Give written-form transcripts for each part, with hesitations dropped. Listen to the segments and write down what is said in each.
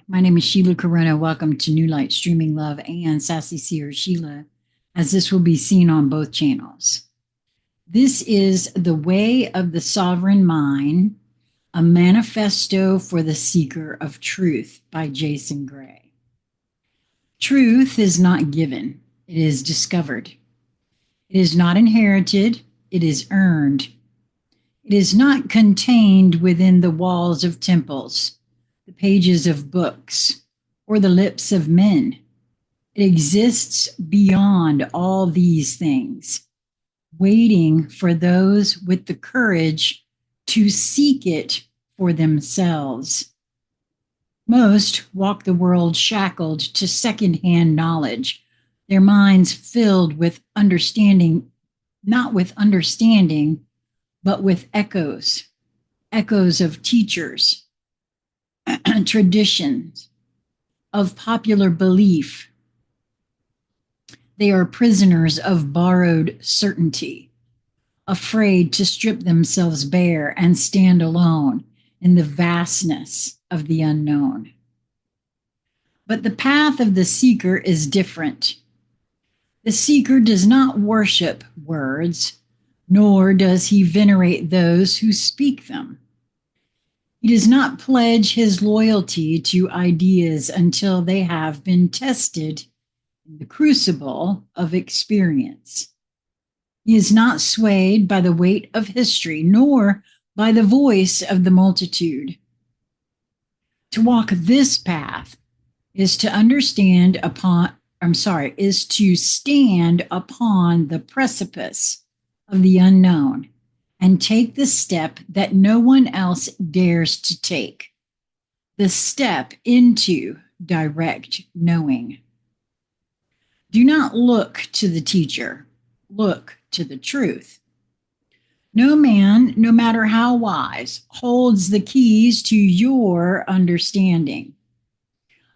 My name is Sheila Corona. Welcome to New Light Streaming Love and Sassy Seer Sheila, as this will be seen on both channels. This is The Way of the Sovereign Mind, a manifesto for the seeker of truth by Jason Gray. Truth is not given, it is discovered. It is not inherited, it is earned. It is not contained within the walls of temples, the pages of books, or the lips of men. It exists beyond all these things, waiting for those with the courage to seek it for themselves. Most walk the world shackled to secondhand knowledge, their minds filled with understanding, not with understanding, but with echoes of teachers, traditions, of popular belief. They are prisoners of borrowed certainty, afraid to strip themselves bare and stand alone in the vastness of the unknown. But the path of the seeker is different. The seeker does not worship words, nor does he venerate those who speak them. He does not pledge his loyalty to ideas until they have been tested in the crucible of experience. He is not swayed by the weight of history, nor by the voice of the multitude. To walk this path is to stand upon the precipice of the unknown and take the step that no one else dares to take, the step into direct knowing. Do not look to the teacher, look to the truth. No man, no matter how wise, holds the keys to your understanding.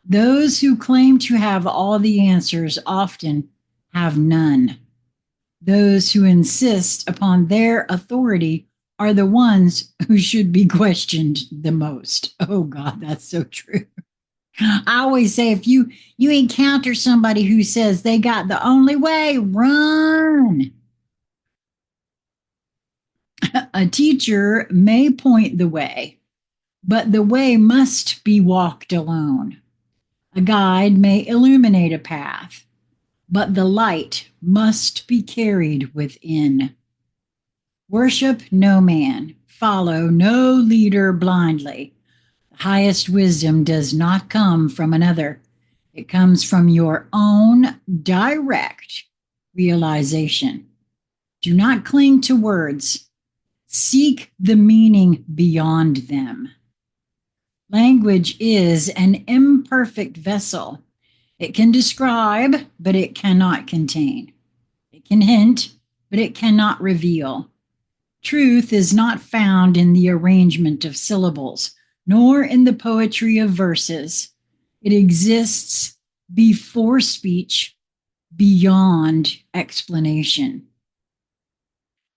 Those who claim to have all the answers often have none. Those who insist upon their authority are the ones who should be questioned the most. Oh God, that's so true. I always say, if you encounter somebody who says they got the only way, run. A teacher may point the way, but the way must be walked alone. A guide may illuminate a path, but the light must be carried within. Worship no man, follow no leader blindly. The highest wisdom does not come from another. It comes from your own direct realization. Do not cling to words. Seek the meaning beyond them. Language is an imperfect vessel. It can describe, but it cannot contain. It can hint, but it cannot reveal. Truth is not found in the arrangement of syllables, nor in the poetry of verses. It exists before speech, beyond explanation.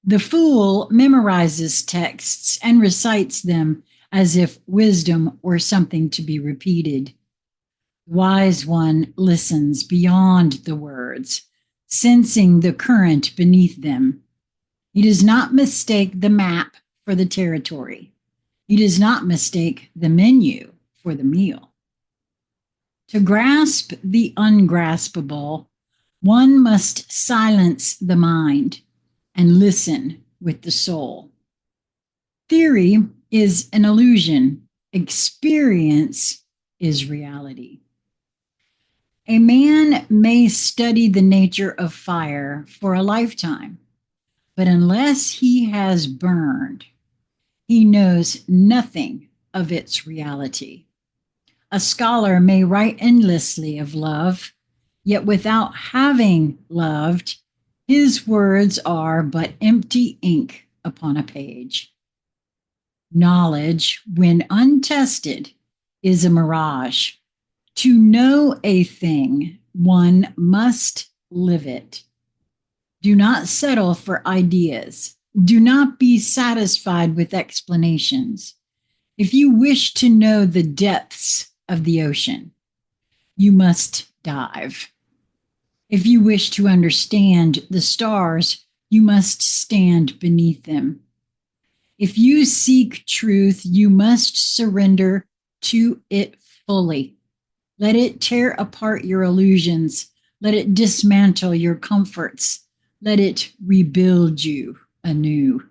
The fool memorizes texts and recites them as if wisdom were something to be repeated. The wise one listens beyond the words, sensing the current beneath them. He does not mistake the map for the territory. He does not mistake the menu for the meal. To grasp the ungraspable, one must silence the mind and listen with the soul. Theory is an illusion. Experience is reality. A man may study the nature of fire for a lifetime, but unless he has burned, he knows nothing of its reality. A scholar may write endlessly of love, yet without having loved, his words are but empty ink upon a page. Knowledge, when untested, is a mirage. To know a thing, one must live it. Do not settle for ideas. Do not be satisfied with explanations. If you wish to know the depths of the ocean. You must dive. If you wish to understand the stars, you must stand beneath them. If you seek truth, you must surrender to it fully. Let it tear apart your illusions. Let it dismantle your comforts. Let it rebuild you anew.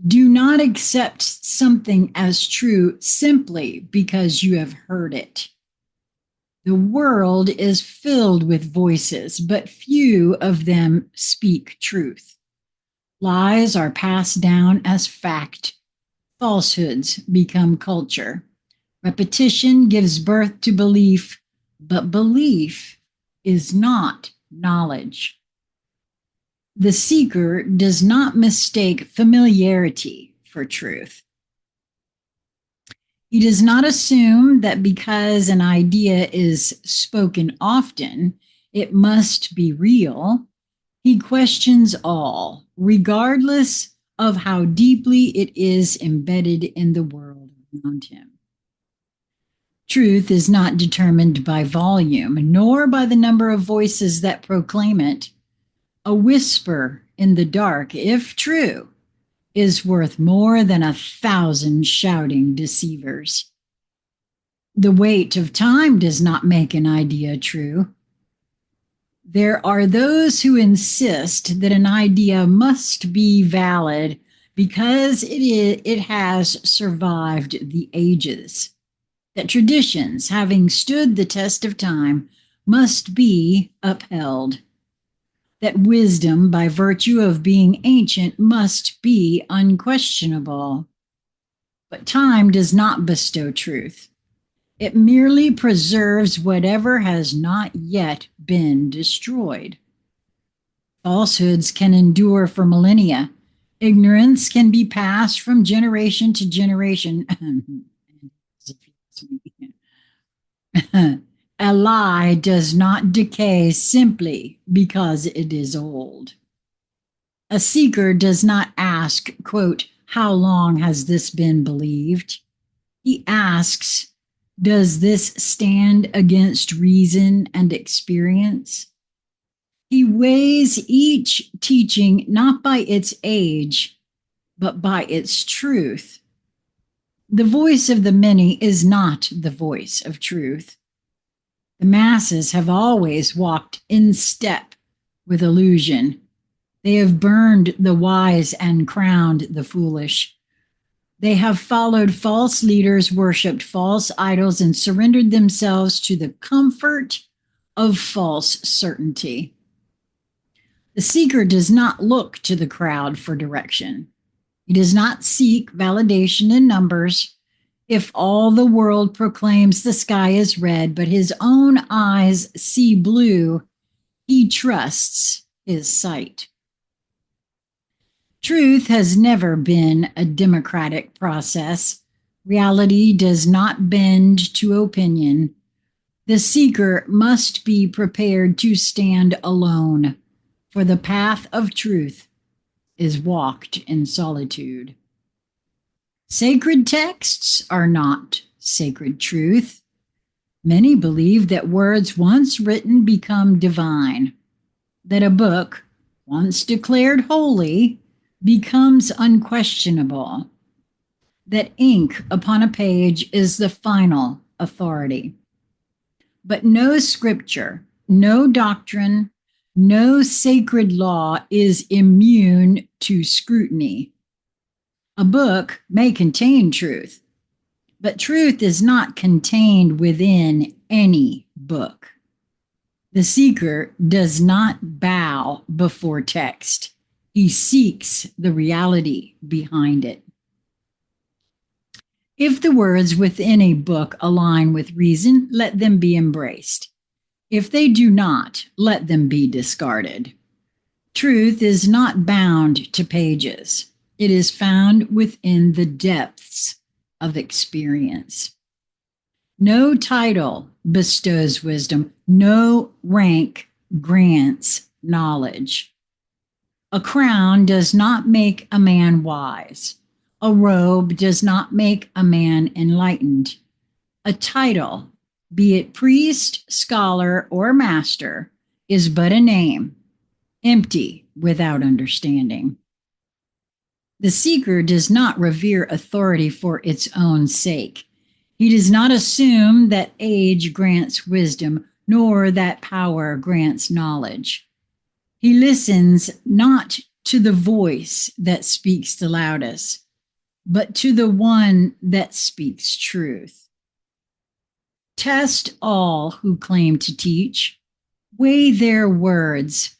Do not accept something as true simply because you have heard it. The world is filled with voices, but few of them speak truth. Lies are passed down as fact. Falsehoods become culture. Repetition gives birth to belief, but belief is not knowledge. The seeker does not mistake familiarity for truth. He does not assume that because an idea is spoken often, it must be real. He questions all, regardless of how deeply it is embedded in the world around him. Truth is not determined by volume, nor by the number of voices that proclaim it. A whisper in the dark, if true, is worth more than 1,000 shouting deceivers. The weight of time does not make an idea true. There are those who insist that an idea must be valid because it has survived the ages, that traditions, having stood the test of time, must be upheld, that wisdom, by virtue of being ancient, must be unquestionable. But time does not bestow truth. It merely preserves whatever has not yet been destroyed. Falsehoods can endure for millennia. Ignorance can be passed from generation to generation. A lie does not decay simply because it is old. A seeker does not ask, quote, how long has this been believed? He asks, does this stand against reason and experience? He weighs each teaching not by its age, but by its truth. The voice of the many is not the voice of truth. The masses have always walked in step with illusion. They have burned the wise and crowned the foolish. They have followed false leaders, worshipped false idols, and surrendered themselves to the comfort of false certainty. The seeker does not look to the crowd for direction. He does not seek validation in numbers. If all the world proclaims the sky is red, but his own eyes see blue, he trusts his sight. Truth has never been a democratic process. Reality does not bend to opinion. The seeker must be prepared to stand alone, for the path of truth is walked in solitude. Sacred texts are not sacred truth. Many believe that words once written become divine, that a book once declared holy becomes unquestionable, that ink upon a page is the final authority. But no scripture, no doctrine, no sacred law is immune to scrutiny. A book may contain truth, but truth is not contained within any book. The seeker does not bow before text. He seeks the reality behind it. If the words within a book align with reason, let them be embraced. If they do not, let them be discarded. Truth is not bound to pages. It is found within the depths of experience. No title bestows wisdom. No rank grants knowledge. A crown does not make a man wise. A robe does not make a man enlightened. A title, be it priest, scholar, or master, is but a name, empty without understanding. The seeker does not revere authority for its own sake. He does not assume that age grants wisdom, nor that power grants knowledge. He listens not to the voice that speaks the loudest, but to the one that speaks truth. Test all who claim to teach. Weigh their words.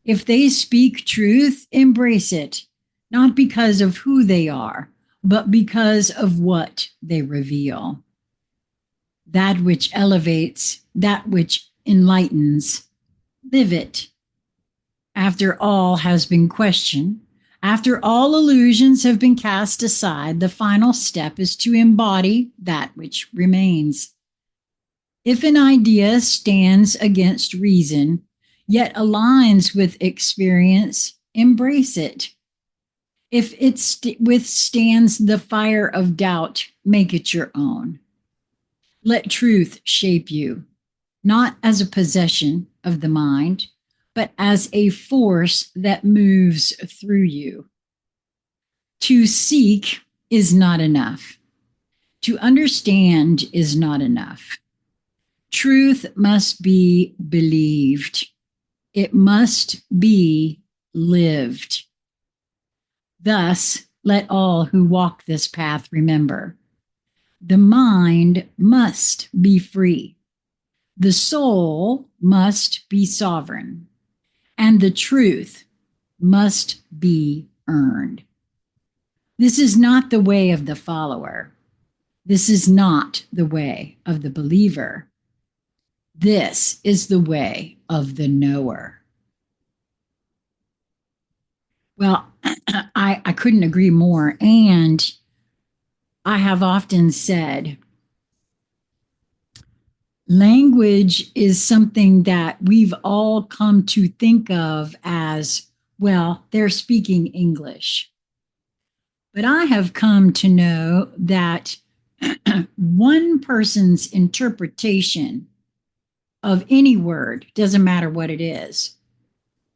If they speak truth, embrace it, not because of who they are, but because of what they reveal. That which elevates, that which enlightens, live it. After all has been questioned, after all illusions have been cast aside, the final step is to embody that which remains. If an idea stands against reason, yet aligns with experience, embrace it. If it withstands the fire of doubt, make it your own. Let truth shape you, not as a possession of the mind, but as a force that moves through you. To seek is not enough. To understand is not enough. Truth must be believed. It must be lived. Thus, let all who walk this path remember, the mind must be free. The soul must be sovereign. And the truth must be earned. This is not the way of the follower. This is not the way of the believer. This is the way of the knower. Well, I couldn't agree more. And I have often said, language is something that we've all come to think of as, well, they're speaking English. But I have come to know that one person's interpretation of any word, doesn't matter what it is,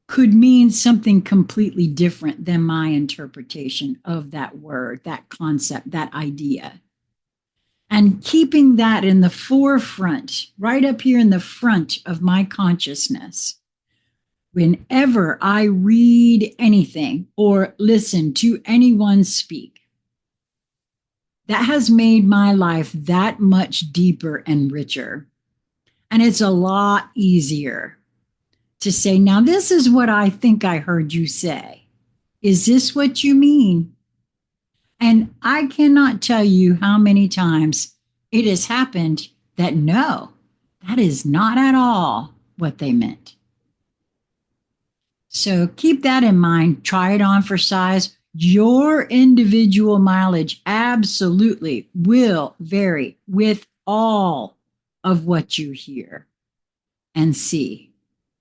could mean something completely different than my interpretation of that word, that concept, that idea. And keeping that in the forefront, right up here in the front of my consciousness, whenever I read anything or listen to anyone speak, that has made my life that much deeper and richer. And it's a lot easier to say, now this is what I think I heard you say. Is this what you mean? And I cannot tell you how many times it has happened that no, that is not at all what they meant. So keep that in mind. Try it on for size. Your individual mileage absolutely will vary with all of what you hear and see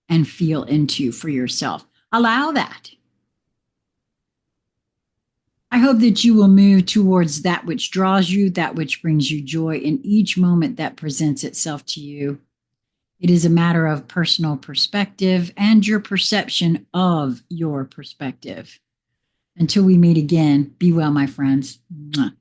and feel into for yourself. Allow that. I hope that you will move towards that which draws you, that which brings you joy in each moment that presents itself to you. It is a matter of personal perspective and your perception of your perspective. Until we meet again, be well, my friends. Mwah.